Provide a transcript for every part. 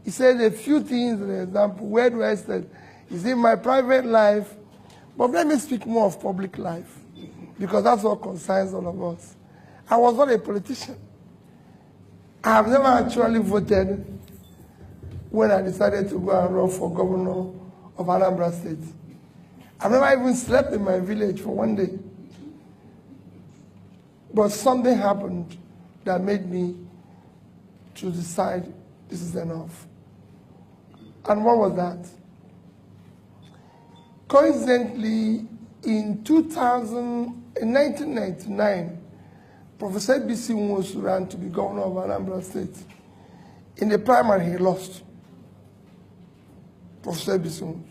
He said a few things, for example, where do I stand? Is in my private life, but let me speak more of public life, because that's what concerns all of us. I was not a politician. I have never actually voted when I decided to go and run for governor of Anambra State. I've never even slept in my village for one day. But something happened that made me to decide this is enough. And what was that? Coincidentally, in 1999, Professor B.C. Nwosu ran to be governor of Anambra State. In the primary, he lost. Professor B.C. Nwosu.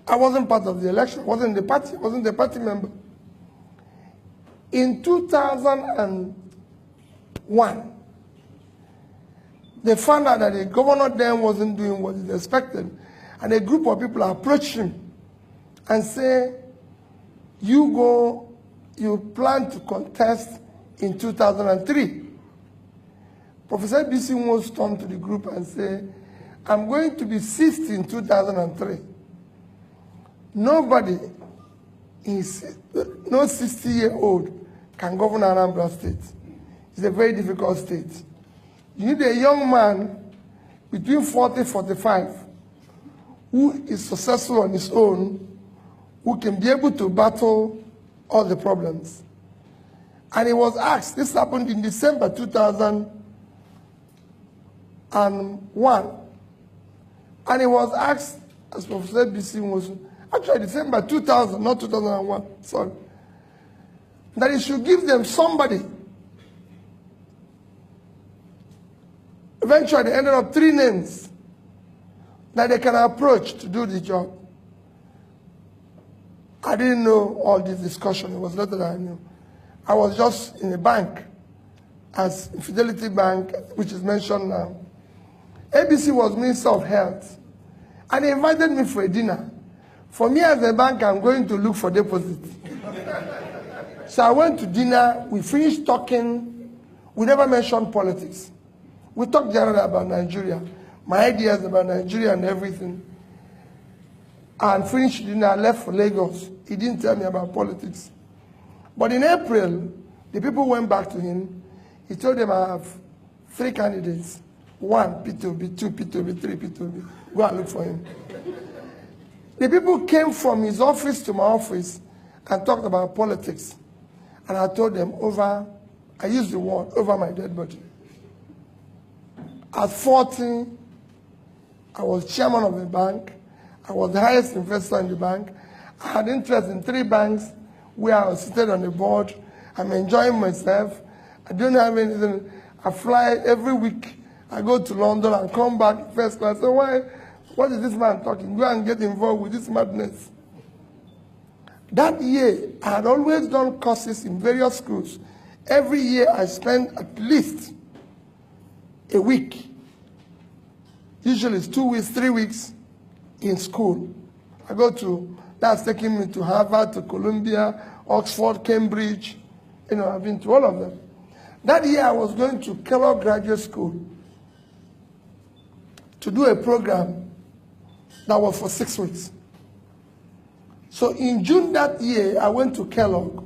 I wasn't part of the election, wasn't the party, wasn't the party member. In 2001, they found out that the governor then wasn't doing what is expected, and a group of people approached him and say, you plan to contest in 2003. Professor B.C. Nwosu turned to the group and said, I'm going to be 60 in 2003. Nobody, no 60-year-old can govern Anambra State. It's a very difficult state. You need a young man between 40 and 45 who is successful on his own, who can be able to battle all the problems. And he was asked, this happened in December 2001, and he was asked, as Professor B.C. Nwosu, actually December 2000, not 2001, sorry, that he should give them somebody. Eventually, they ended up 3 names that they can approach to do the job. I didn't know all this discussion. It was later that I knew. I was just in a bank, as Fidelity Bank, which is mentioned now. ABC was Minister of Health, and he invited me for a dinner. For me as a bank, I'm going to look for deposit. So I went to dinner. We finished talking. We never mentioned politics. We talked generally about Nigeria, my ideas about Nigeria and everything. And finished dinner, I left for Lagos. He didn't tell me about politics. But in April, the people went back to him. He told them, I have 3 candidates. 1, P2B, 2, P2B, 3, P2B. Go and look for him. The people came from his office to my office and talked about politics. And I told them I used the word, over my dead body. At 40, I was chairman of the bank. I was the highest investor in the bank. I had interest in 3 banks where I was seated on the board. I'm enjoying myself. I don't have anything. I fly every week. I go to London and come back first class. So what is this man talking? Go and get involved with this madness. That year, I had always done courses in various schools. Every year, I spent at least a week. Usually it's 2 weeks, 3 weeks in school. That's taking me to Harvard, to Columbia, Oxford, Cambridge. I've been to all of them. That year I was going to Kellogg Graduate School to do a program that was for 6 weeks. So in June that year, I went to Kellogg.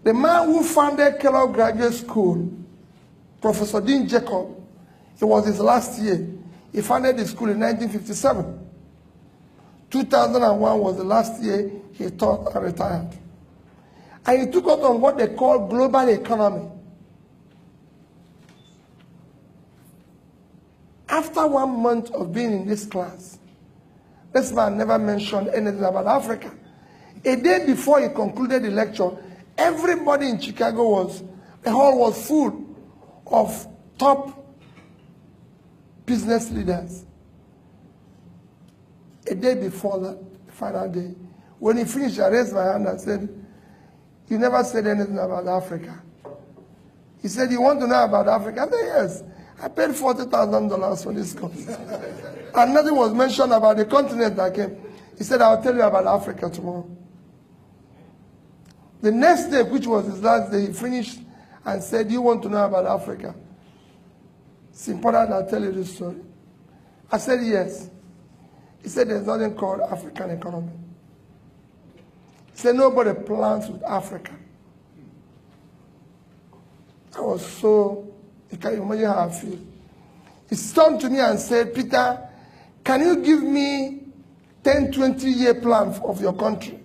The man who founded Kellogg Graduate School, Professor Dean Jacob, it was his last year. He founded the school in 1957. 2001 was the last year he taught and retired. And he took out on what they call global economy. After 1 month of being in this class, this man never mentioned anything about Africa. A day before he concluded the lecture, everybody in Chicago the hall was full of top business leaders. A day before that, the final day, when he finished, I raised my hand and said, you never said anything about Africa. He said, you want to know about Africa? I said, yes. I paid $40,000 for this course. And nothing was mentioned about the continent that came. He said, I'll tell you about Africa tomorrow. The next day, which was his last day, he finished and said, you want to know about Africa? It's important I tell you this story. I said, yes. He said, there's nothing called African economy. He said, nobody plans with Africa. I was so, you can imagine how I feel. He turned to me and said, Peter, can you give me 10, 20-year plan of your country?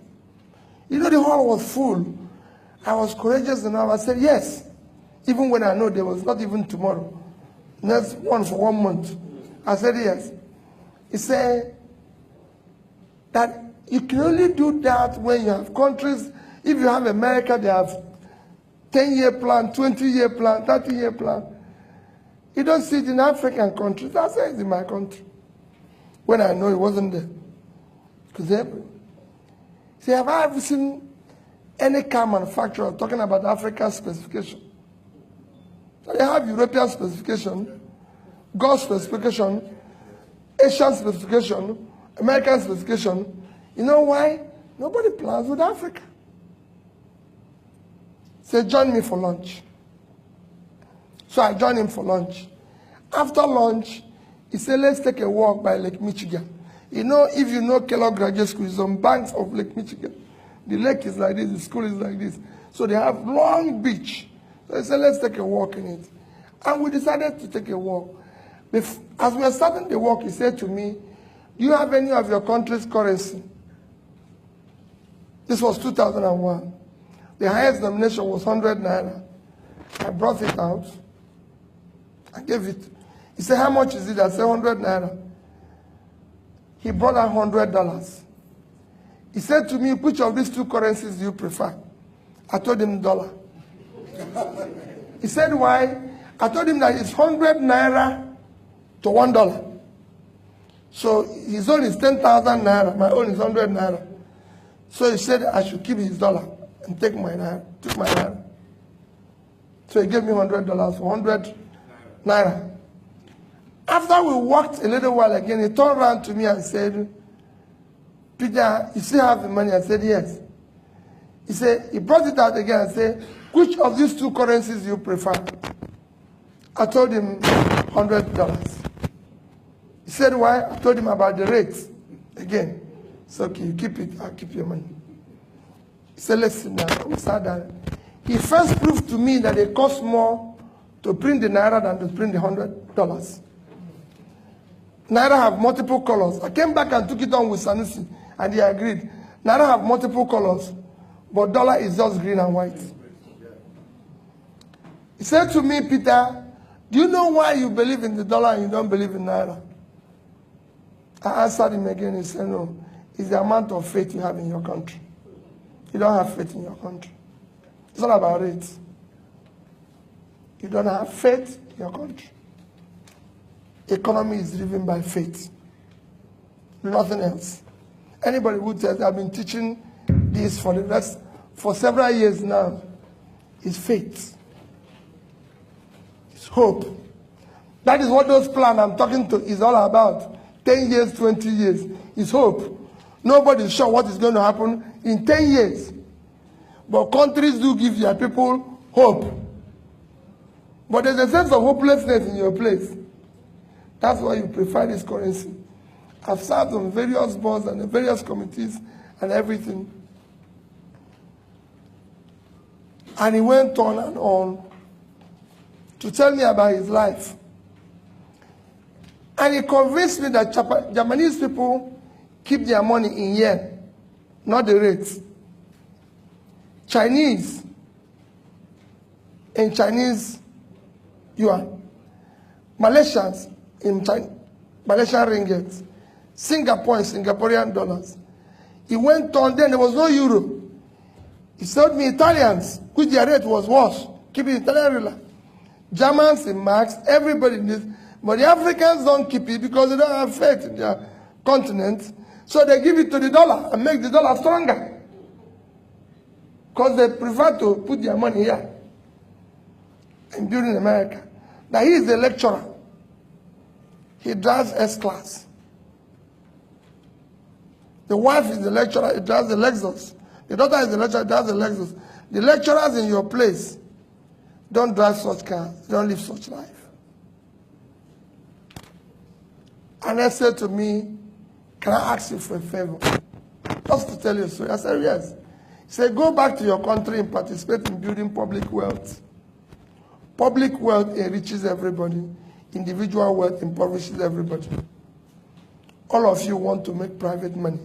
You know, the hall was full. I was courageous enough. I said, yes. Even when I know there was not even tomorrow. Next one for 1 month. I said, yes. He said that you can only do that when you have countries. If you have America, they have 10-year plan, 20-year plan, 30-year plan. You don't see it in African countries. That's why it's in my country. When I know it wasn't there. Because see, have I ever seen any car manufacturer talking about African specification? So they have European specification, Gulf specification, Asian specification, American specification. You know why? Nobody plans with Africa. Say, join me for lunch. So I joined him for lunch. After lunch, he said, let's take a walk by Lake Michigan. You know, if you know Kellogg Graduate School, it's on banks of Lake Michigan. The lake is like this, the school is like this. So they have long beach. So he said, let's take a walk in it. And we decided to take a walk. As we were starting the walk, he said to me, do you have any of your country's currency? This was 2001. The highest denomination was 100 naira. I brought it out. I gave it. He said, how much is it? I said, 100 naira. He brought out $100. He said to me, which of these two currencies do you prefer? I told him dollar. He said, why? I told him that it's 100 naira to $1. So his own is 10,000 naira. My own is 100 naira. So he said I should keep his dollar and take my naira. Took my naira. So he gave me $100 for 100 naira. After we walked a little while again, he turned around to me and said, Peter, you still have the money? I said, yes. He said, he brought it out again and said, which of these two currencies do you prefer? I told him $100. He said, why? I told him about the rates. Again. So, okay, you keep it, I'll keep your money. He said, let's sit down. We sat down. He first proved to me that it costs more to print the naira than to print the $100. Naira have multiple colors. I came back and took it on with Sanusi, and he agreed. Naira have multiple colors, but dollar is just green and white. He said to me, Peter, do you know why you believe in the dollar and you don't believe in naira? I answered him again. He said, no, it's the amount of faith you have in your country. You don't have faith in your country. It's not about it. You don't have faith in your country. Economy is driven by faith. Nothing else. Anybody who tells, I've been teaching this for several years now, is faith. It's hope. That is what those plans I'm talking to is all about. 10 years, 20 years. It's hope. Nobody is sure what is going to happen in 10 years. But countries do give their people hope. But there's a sense of hopelessness in your place. That's why you prefer this currency. I've served on various boards and various committees and everything. And he went on and on to tell me about his life. And he convinced me that Japanese people keep their money in yen, not the rates. Chinese in Chinese yuan. Malaysians in Malaysian ringgit. Singapore in Singaporean dollars. He went on, then there was no euro. He told me Italians, which their rate was worse, keep it Italian real. Germans in marks, everybody in this. But the Africans don't keep it because they don't have faith in their continent. So they give it to the dollar and make the dollar stronger. Because they prefer to put their money here and build in America. Now he is the lecturer. He drives S-Class. The wife is the lecturer, he drives the Lexus. The daughter is the lecturer, drives the Lexus. The lecturers in your place don't drive such cars, they don't live such life. And I said to me, can I ask you for a favor? Just to tell you a story. I said, yes. He said, go back to your country and participate in building public wealth. Public wealth enriches everybody. Individual wealth impoverishes everybody. All of you want to make private money.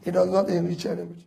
It does not enrich anybody.